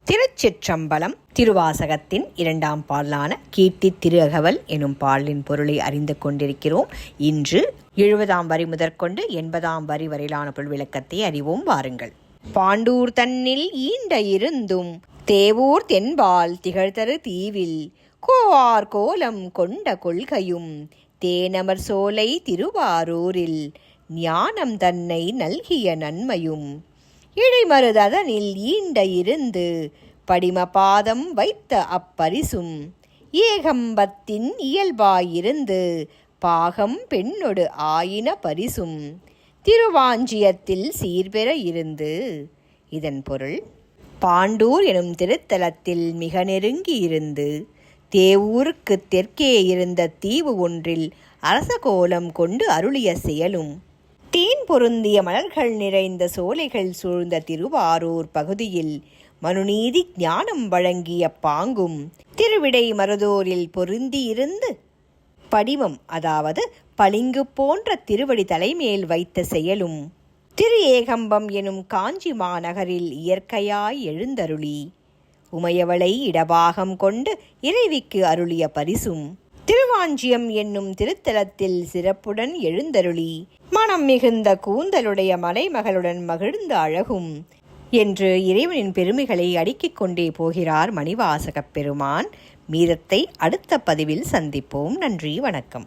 திருச்சிற்றம்பலம். திருவாசகத்தின் 2ஆம் பாடலான கீர்த்தி திரு அகவல் எனும் பாடலின் பொருளை அறிந்து கொண்டிருக்கிறோம். இன்று 70ஆம் வரி முதற்கொண்டு 80ஆம் வரி வரையிலான பொருள் விளக்கத்தை அறிவோம் வாருங்கள். பாண்டூர் தன்னில் ஈண்ட இருந்தும் தேவூர் தென்பால் திகழ்தரு தீவில் கோவார் கோலம் கொண்ட கொள்கையும் தேனமர் சோலை திருவாரூரில் ஞானம் தன்னை நல்கிய நன்மையும் இடைமருதனில் ஈண்ட இருந்து படிம பாதம் வைத்த அப்பரிசும் ஏகம்பத்தின் இயல்பாயிருந்து பாகம் பெண்ணொடு ஆயின பரிசும் திருவாஞ்சியத்தில் சீர்பெற இருந்து. இதன் பொருள்: பாண்டூர் எனும் திருத்தலத்தில் மிக நெருங்கி இருந்து தேவூருக்கு தெற்கே இருந்த தீவு ஒன்றில் அரச கோலம் கொண்டு அருளிய செயலும் தேன் பொருந்திய மலர்கள் நிறைந்த சோலைகள் சூழ்ந்த திருவாரூர் பகுதியில் மனுநீதி ஞானம் வழங்கிய பாங்கும் திருவிடை மருதூரில் பொருந்தியிருந்து படிமம், அதாவது பளிங்கு போன்ற திருவடி தலைமேல் வைத்த செயலும் திரு ஏகம்பம் எனும் காஞ்சி மாநகரில் இயற்கையாய் எழுந்தருளி உமையவளை இடபாகம் கொண்டு இறைவிக்கு அருளிய பரிசும் திருவாஞ்சியம் என்னும் திருத்தலத்தில் சிறப்புடன் எழுந்தருளி மனம் மிகுந்த கூந்தலுடைய மலைமகளுடன் மகிழ்ந்த அழகும் என்று இறைவனின் பெருமைகளை அடுக்கிக் கொண்டே போகிறார் மணிவாசகப் பெருமான். மீதத்தை அடுத்த பதிவில் சந்திப்போம். நன்றி, வணக்கம்.